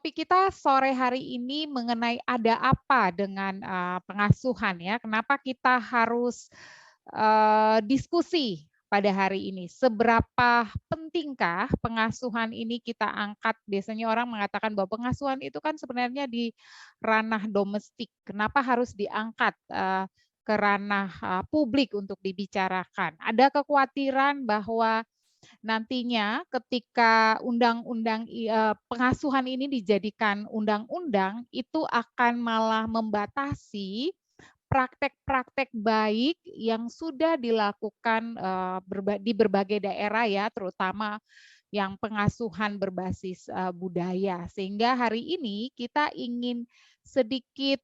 Topik kita sore hari ini mengenai ada apa dengan, pengasuhan ya, kenapa kita harus, diskusi pada hari ini. Seberapa pentingkah pengasuhan ini kita angkat? Biasanya orang mengatakan bahwa pengasuhan itu kan sebenarnya di ranah domestik, kenapa harus diangkat, ke ranah, publik untuk dibicarakan? Ada kekhawatiran bahwa nantinya ketika pengasuhan ini dijadikan undang-undang, itu akan malah membatasi praktek-praktek baik yang sudah dilakukan, di berbagai daerah ya, terutama yang pengasuhan berbasis, budaya. Sehingga hari ini kita ingin sedikit,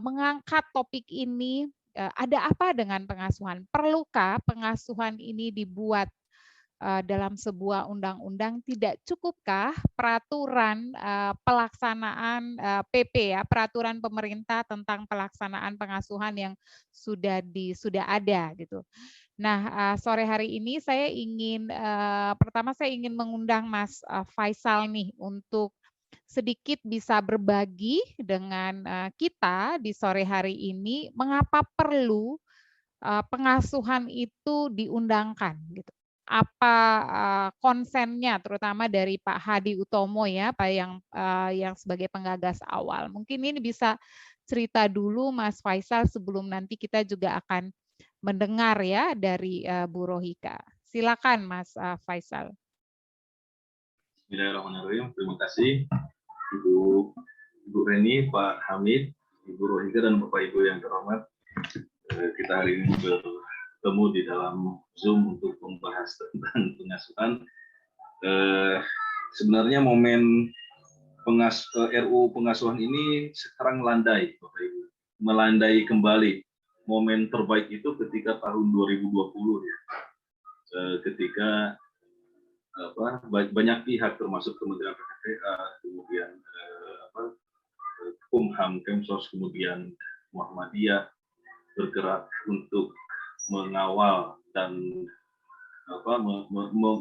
mengangkat topik ini, ada apa dengan pengasuhan? Perlukah pengasuhan ini dibuat dalam sebuah undang-undang, tidak cukupkah peraturan, pelaksanaan, PP ya, peraturan pemerintah tentang pelaksanaan pengasuhan yang sudah ada gitu. Nah, sore hari ini saya ingin, pertama saya ingin mengundang Mas, Faisal nih untuk sedikit bisa berbagi dengan, kita di sore hari ini, mengapa perlu pengasuhan itu diundangkan gitu. Apa, konsennya terutama dari Pak Hadi Utomo ya, yang sebagai penggagas awal. Mungkin ini bisa cerita dulu Mas Faisal sebelum nanti kita juga akan mendengar ya dari, Bu Rohika. Silakan Mas, Faisal. Bismillahirrahmanirrahim. Terima kasih Ibu Reni, Pak Hamid, Ibu Rohika, dan Bapak Ibu yang terhormat. Kita hari ini bertemu di dalam Zoom untuk membahas tentang pengasuhan. Sebenarnya momen RUU pengasuhan ini sekarang landai, Bapak Ibu, melandai kembali. Momen terbaik itu ketika tahun 2020 ya, ketika banyak pihak termasuk Kementerian PPPA, kemudian Kumham, Kemsos, kemudian Muhammadiyah bergerak untuk mengawal dan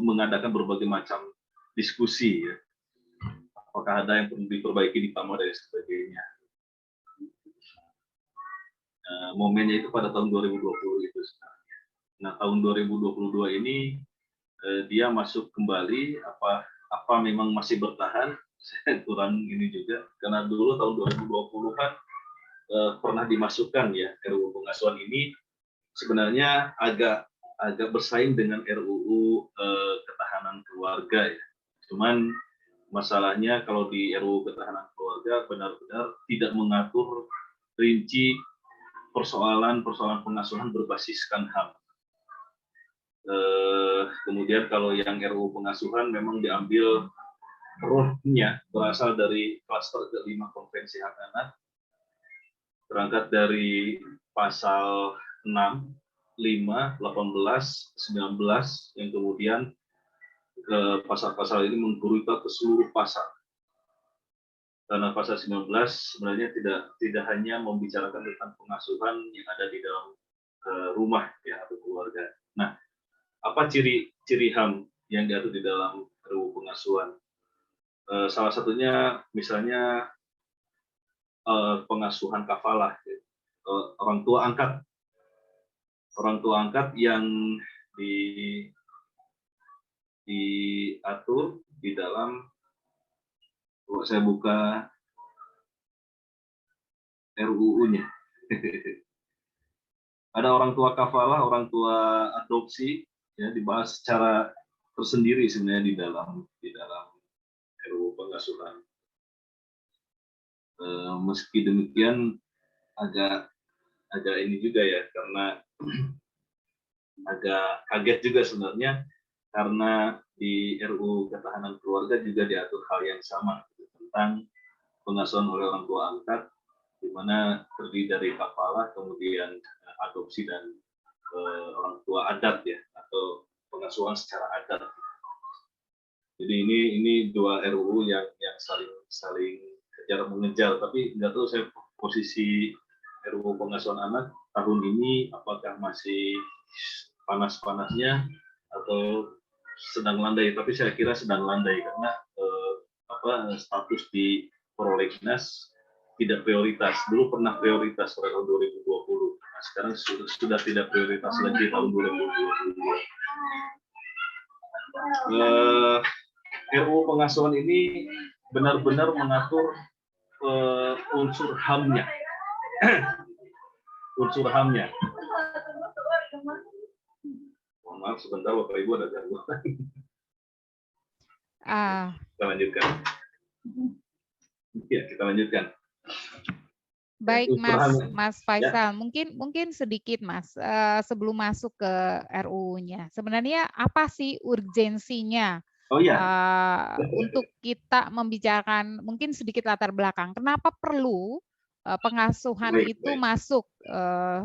mengadakan berbagai macam diskusi ya. Apakah ada yang perlu diperbaiki di PAMA dan sebagainya. Momennya itu pada tahun 2020 itu sebenarnya. Nah, tahun 2022 ini dia masuk kembali, apa memang masih bertahan? Saya kurang ini juga, karena dulu tahun 2020 kan pernah dimasukkan ya RUU pengasuhan ini, sebenarnya agak bersaing dengan RUU ketahanan keluarga ya. Cuman masalahnya kalau di RUU ketahanan keluarga benar-benar tidak mengatur rinci persoalan pengasuhan berbasiskan HAM. Kemudian kalau yang RUU pengasuhan memang diambil rootnya berasal dari klaster ke-5 Konvensi Hak Anak, berangkat dari pasal 6, 5, 18, 19, yang kemudian pasal-pasal ini menggurita ke seluruh pasal. Karena pasal 19 sebenarnya tidak hanya membicarakan tentang pengasuhan yang ada di dalam rumah ya atau keluarga. Nah, apa ciri HAM yang diatur di dalam RUU pengasuhan? Salah satunya misalnya pengasuhan kafalah, orang tua angkat yang diatur di dalam, kalau saya buka RUU-nya. Ada orang tua kafalah, orang tua adopsi, ya dibahas secara tersendiri sebenarnya di dalam RUU pengasuhan. Meski demikian agak ini juga ya, karena agak kaget juga sebenarnya, karena di RUU ketahanan keluarga juga diatur hal yang sama tentang pengasuhan oleh orang tua angkat, di mana terdiri dari kafalah, kemudian adopsi dan orang tua adat ya, atau pengasuhan secara adat. Jadi ini dua RUU yang saling kejar mengejar, tapi nggak tahu saya posisi RUU pengasuhan anak tahun ini apakah masih panas-panasnya atau sedang landai, tapi saya kira sedang landai karena status di prolegnas tidak prioritas. Dulu pernah prioritas pada tahun 2020. Nah, sekarang sudah tidak prioritas lagi tahun 2022. RUU pengasuhan ini benar-benar mengatur unsur HAM-nya. Unsur HAM-nya. Mohon maaf sebentar Bapak Ibu ada gangguan. Kita lanjutkan. Ya, kita lanjutkan. Baik Mas Faisal, ya. mungkin sedikit Mas sebelum masuk ke RUU-nya. Sebenarnya apa sih urgensinya untuk kita membicarakan, mungkin sedikit latar belakang, kenapa perlu pengasuhan itu masuk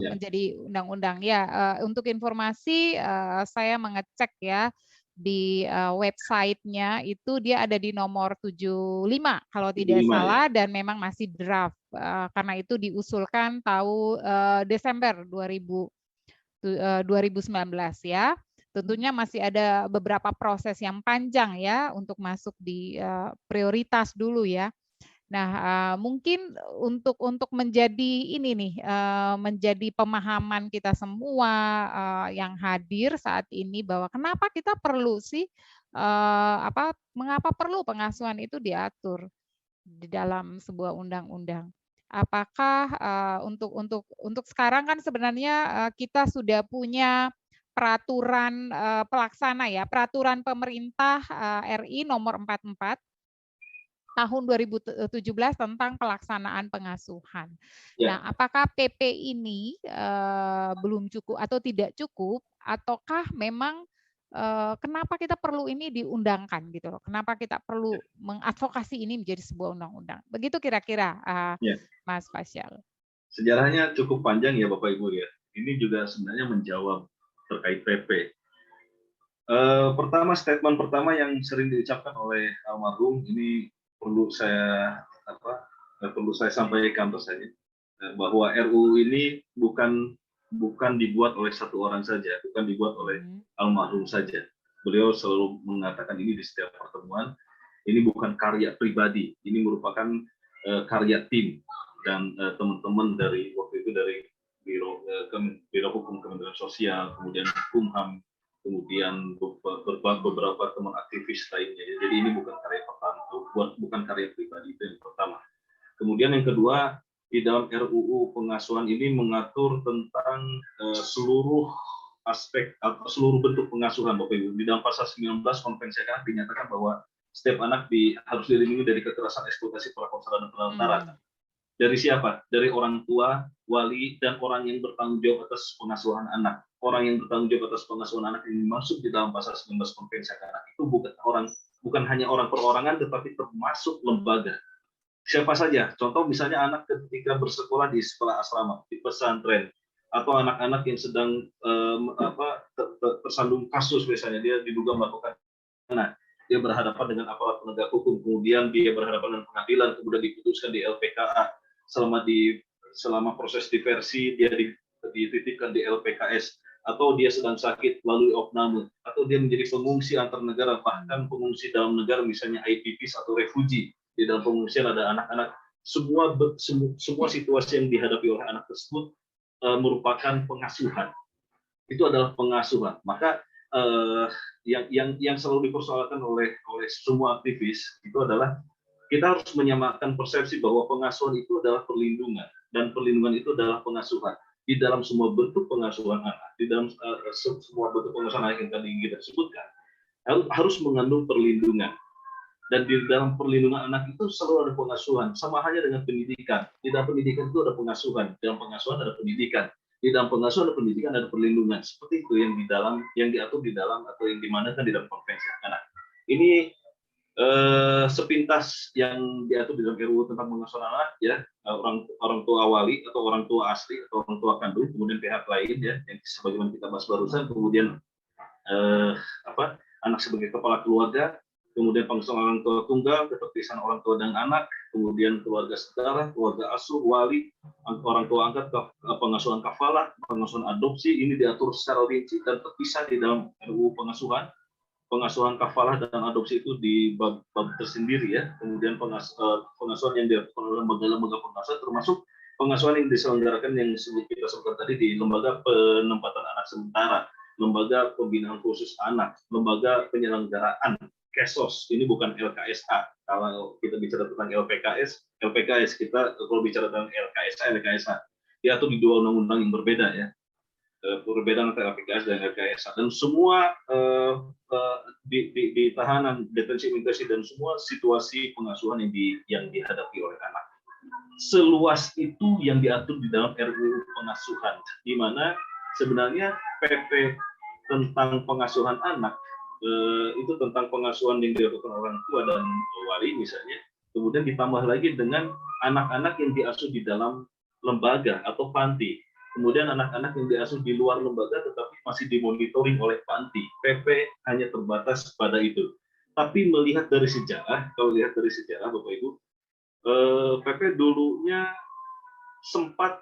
menjadi undang-undang ya. Untuk informasi saya mengecek ya di websitenya itu dia ada di nomor 75 kalau tidak salah dan memang masih draft karena itu diusulkan Desember 2019 ya. Tentunya masih ada beberapa proses yang panjang ya untuk masuk di prioritas dulu ya. Nah, mungkin untuk menjadi ini nih, menjadi pemahaman kita semua yang hadir saat ini bahwa kenapa kita perlu sih, mengapa perlu pengasuhan itu diatur di dalam sebuah undang-undang. Apakah untuk sekarang kan sebenarnya kita sudah punya peraturan pelaksana ya, peraturan pemerintah RI nomor 44 tahun 2017 tentang pelaksanaan pengasuhan. Ya. Nah, apakah PP ini belum cukup atau tidak cukup, ataukah memang kenapa kita perlu ini diundangkan gitu loh? Kenapa kita perlu mengadvokasi ini menjadi sebuah undang-undang? Begitu kira-kira, ya. Mas Faisal. Sejarahnya cukup panjang ya Bapak Ibu ya. Ini juga sebenarnya menjawab terkait PP. Statement pertama yang sering diucapkan oleh almarhum ini perlu saya sampaikan saja bahwa RUU ini bukan dibuat oleh satu orang saja, bukan dibuat oleh almarhum saja. Beliau selalu mengatakan ini di setiap pertemuan. Ini bukan karya pribadi, ini merupakan karya tim dan teman-teman dari waktu itu dari Biro Hukum Kementerian Sosial, kemudian Kumham, kemudian beberapa teman aktivis lainnya. Jadi ini bukan karya pertama, bukan karya pribadi, itu yang pertama. Kemudian yang kedua, di dalam RUU pengasuhan ini mengatur tentang seluruh aspek atau seluruh bentuk pengasuhan, Bapak Ibu. Di dalam pasal 19 Konvensi Anak dinyatakan bahwa setiap anak harus dilindungi dari kekerasan, eksploitasi, pemerkosaan, dan penelantaran. Dari siapa? Dari orang tua, wali, dan orang yang bertanggung jawab atas pengasuhan anak. Orang yang bertanggung jawab atas pengasuhan anak ini masuk di dalam pasal 19 Konvensi Hak Anak itu bukan hanya orang perorangan, tetapi termasuk lembaga. Siapa saja? Contoh misalnya anak ketika bersekolah di sekolah asrama, di pesantren, atau anak-anak yang sedang tersandung kasus misalnya dia diduga melakukan dia berhadapan dengan aparat penegak hukum, kemudian dia berhadapan dengan pengadilan, kemudian diputuskan di LPKA, selama proses diversi dia dititipkan di LPKS, atau dia sedang sakit melalui opname, atau dia menjadi pengungsi antar negara, bahkan pengungsi dalam negara misalnya IDPs atau refugee, di dalam pengungsian ada anak-anak, semua situasi yang dihadapi oleh anak tersebut merupakan pengasuhan. Itu adalah pengasuhan. Maka yang selalu dipersoalkan oleh semua aktivis itu adalah kita harus menyamakan persepsi bahwa pengasuhan itu adalah perlindungan dan perlindungan itu adalah pengasuhan di dalam semua bentuk pengasuhan anak, di dalam semua bentuk pengasuhan anak yang tadi kita sebutkan harus mengandung perlindungan. Dan di dalam perlindungan anak itu selalu ada pengasuhan, sama halnya dengan pendidikan. Di dalam pendidikan itu ada pengasuhan, di dalam pengasuhan ada pendidikan. Di dalam pengasuhan ada pendidikan, ada perlindungan. Seperti itu yang diatur di dalam atau yang dimanakan di dalam Konvensi Hak Anak. Ini sepintas yang diatur di dalam RUU tentang pengasuhan anak ya, orang tua wali atau orang tua asli atau orang tua kandung, kemudian pihak lain ya, yang sebagaimana kita bahas barusan, kemudian anak sebagai kepala keluarga, kemudian pengasuhan orang tua tunggal, keterpisaan orang tua dan anak, kemudian keluarga saudara, keluarga asuh, wali, orang tua angkat, pengasuhan kafalah, pengasuhan adopsi, ini diatur secara rinci dan terpisah di dalam RUU pengasuhan. pengasuhan kafalah dan adopsi itu di bab tersendiri ya. Kemudian pengasuhan yang dilakukan oleh lembaga-lembaga pengasuhan, termasuk pengasuhan yang diselenggarakan yang kita sebutkan tadi di lembaga penempatan anak sementara, lembaga pembinaan khusus anak, lembaga penyelenggaraan KESOS. Ini bukan LKSA. Kalau kita bicara tentang LPKS kita kalau bicara tentang LKSA diatur di dua undang-undang yang berbeda ya. Perbedaan antara LPKS dan LKSA, dan semua di tahanan, detensi imigrasi, dan semua situasi pengasuhan yang dihadapi oleh anak. Seluas itu yang diatur di dalam RUU Pengasuhan, di mana sebenarnya PP tentang pengasuhan anak itu tentang pengasuhan yang dilakukan orang tua dan wali misalnya, kemudian ditambah lagi dengan anak-anak yang diasuh di dalam lembaga atau panti. Kemudian anak-anak yang diasuh di luar lembaga tetapi masih dimonitoring oleh panti. PP hanya terbatas pada itu. Tapi melihat dari sejarah, kalau lihat dari sejarah Bapak Ibu, PP dulunya sempat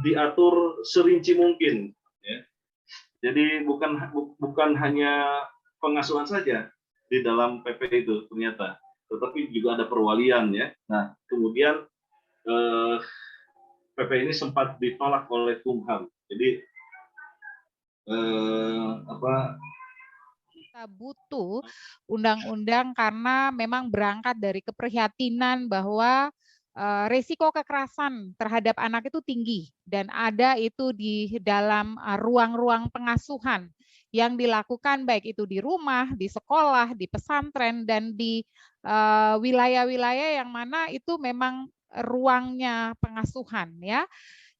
diatur serinci mungkin. Ya. Jadi bukan hanya pengasuhan saja di dalam PP itu ternyata, tetapi juga ada perwalian ya. Nah kemudian PP ini sempat ditolak oleh Kumham. Jadi kita butuh undang-undang karena memang berangkat dari keprihatinan bahwa resiko kekerasan terhadap anak itu tinggi dan ada itu di dalam ruang-ruang pengasuhan yang dilakukan baik itu di rumah, di sekolah, di pesantren, dan di wilayah-wilayah yang mana itu memang ruangnya pengasuhan ya.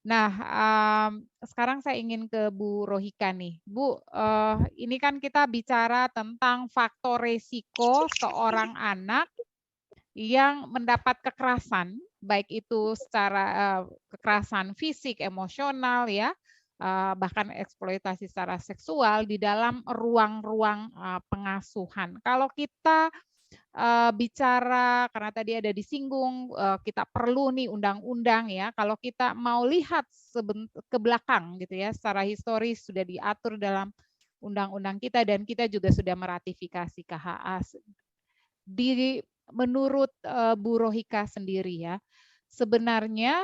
Nah, sekarang saya ingin ke Bu Rohika nih. Bu, ini kan kita bicara tentang faktor resiko seorang anak yang mendapat kekerasan, baik itu secara kekerasan fisik, emosional, ya, bahkan eksploitasi secara seksual di dalam ruang-ruang pengasuhan. Kalau kita bicara, karena tadi ada disinggung, kita perlu nih undang-undang ya, kalau kita mau lihat ke belakang gitu ya, secara historis sudah diatur dalam undang-undang kita dan kita juga sudah meratifikasi KHA. Menurut Bu Rohika sendiri ya, sebenarnya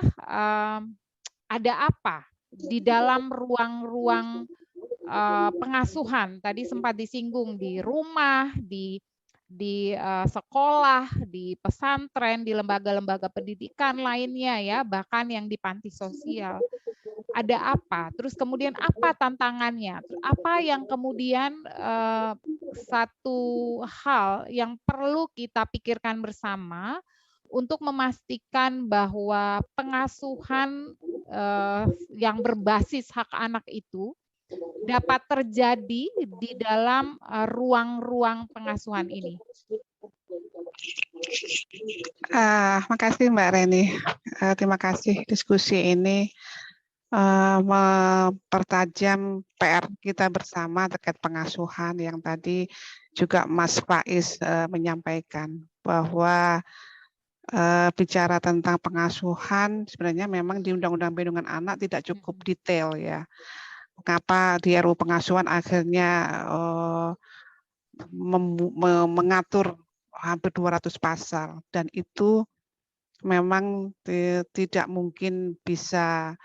ada apa di dalam ruang-ruang pengasuhan, tadi sempat disinggung di rumah, di sekolah, di pesantren, di lembaga-lembaga pendidikan lainnya ya, bahkan yang di panti sosial. Ada apa? Terus kemudian apa tantangannya? Apa yang kemudian satu hal yang perlu kita pikirkan bersama untuk memastikan bahwa pengasuhan yang berbasis hak anak itu dapat terjadi di dalam ruang-ruang pengasuhan ini? Makasih Mbak Reni. Terima kasih diskusi ini mempertajam PR kita bersama terkait pengasuhan yang tadi juga Mas Faiz menyampaikan bahwa bicara tentang pengasuhan sebenarnya memang di Undang-Undang Perlindungan Anak tidak cukup detail ya. Mengapa di RUU Pengasuhan akhirnya mengatur hampir 200 pasal dan itu memang tidak mungkin bisa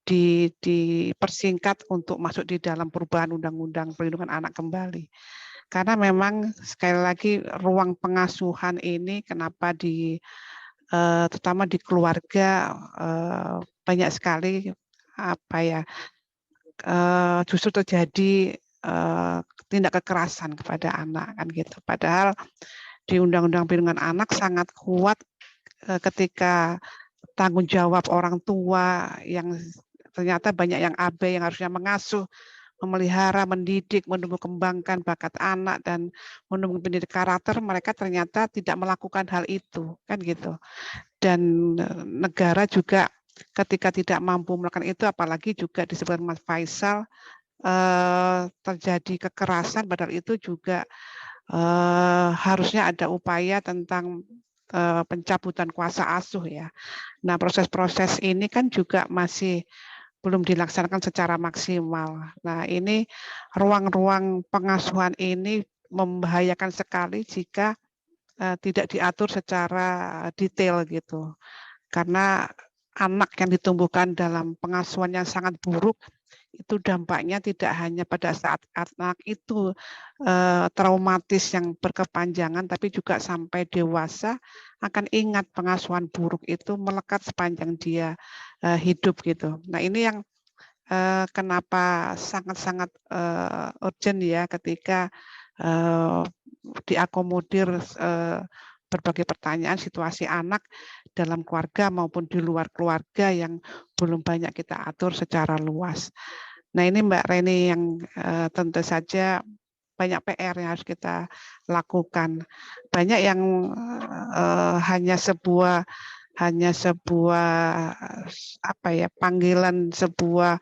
dipersingkat untuk masuk di dalam perubahan Undang-Undang Perlindungan Anak kembali. Karena memang sekali lagi ruang pengasuhan ini kenapa terutama di keluarga banyak sekali justru terjadi tindak kekerasan kepada anak kan gitu. Padahal di Undang-Undang Perlindungan Anak sangat kuat ketika tanggung jawab orang tua yang ternyata banyak yang abai yang harusnya mengasuh, memelihara, mendidik, menumbuh kembangkan bakat anak dan menumbuh pendidik karakter, mereka ternyata tidak melakukan hal itu kan gitu. Dan negara juga ketika tidak mampu melakukan itu, apalagi juga disebutkan Mas Faisal terjadi kekerasan, padahal itu juga harusnya ada upaya tentang pencabutan kuasa asuh ya. Nah proses-proses ini kan juga masih belum dilaksanakan secara maksimal. Nah, ini ruang-ruang pengasuhan ini membahayakan sekali jika tidak diatur secara detail gitu. Karena anak yang ditumbuhkan dalam pengasuhan yang sangat buruk itu dampaknya tidak hanya pada saat anak itu traumatis yang berkepanjangan, tapi juga sampai dewasa akan ingat pengasuhan buruk itu melekat sepanjang dia hidup gitu. Nah, ini yang kenapa sangat-sangat urgent ya ketika diakomodir berbagai pertanyaan situasi anak dalam keluarga maupun di luar keluarga yang belum banyak kita atur secara luas. Nah, ini Mbak Reni yang tentu saja banyak PR yang harus kita lakukan. Banyak yang hanya sebuah apa ya, panggilan sebuah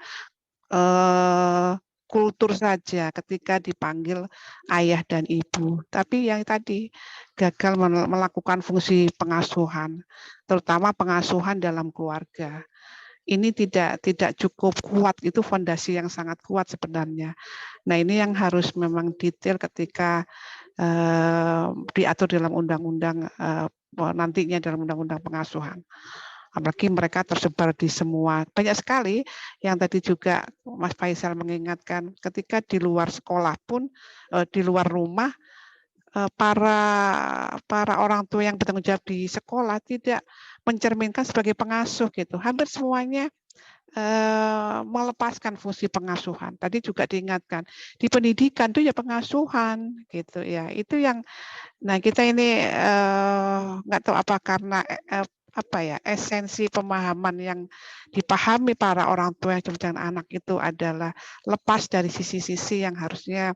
kultur saja ketika dipanggil ayah dan ibu. Tapi yang tadi gagal melakukan fungsi pengasuhan, terutama pengasuhan dalam keluarga. Ini tidak cukup kuat, itu fondasi yang sangat kuat sebenarnya. Nah, ini yang harus memang detail ketika diatur dalam undang-undang nantinya dalam undang-undang pengasuhan. Apalagi mereka tersebar di semua, banyak sekali yang tadi juga Mas Faisal mengingatkan, ketika di luar sekolah pun, di luar rumah, para orang tua yang bertanggung jawab di sekolah tidak mencerminkan sebagai pengasuh gitu. Hampir semuanya melepaskan fungsi pengasuhan. Tadi juga diingatkan di pendidikan itu ya pengasuhan gitu ya. Itu yang, nah kita ini nggak tahu apa karena apa ya, esensi pemahaman yang dipahami para orang tua yang dengan anak itu adalah lepas dari sisi-sisi yang harusnya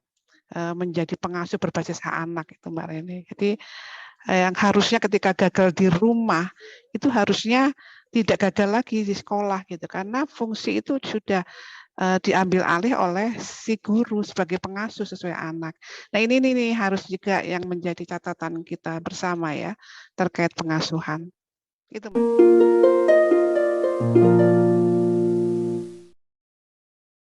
menjadi pengasuh berbasis hak anak itu Mbak Reni. Jadi yang harusnya ketika gagal di rumah itu harusnya tidak gagal lagi di sekolah gitu, karena fungsi itu sudah diambil alih oleh si guru sebagai pengasuh sesuai anak. Nah, ini harus juga yang menjadi catatan kita bersama ya terkait pengasuhan. Itu.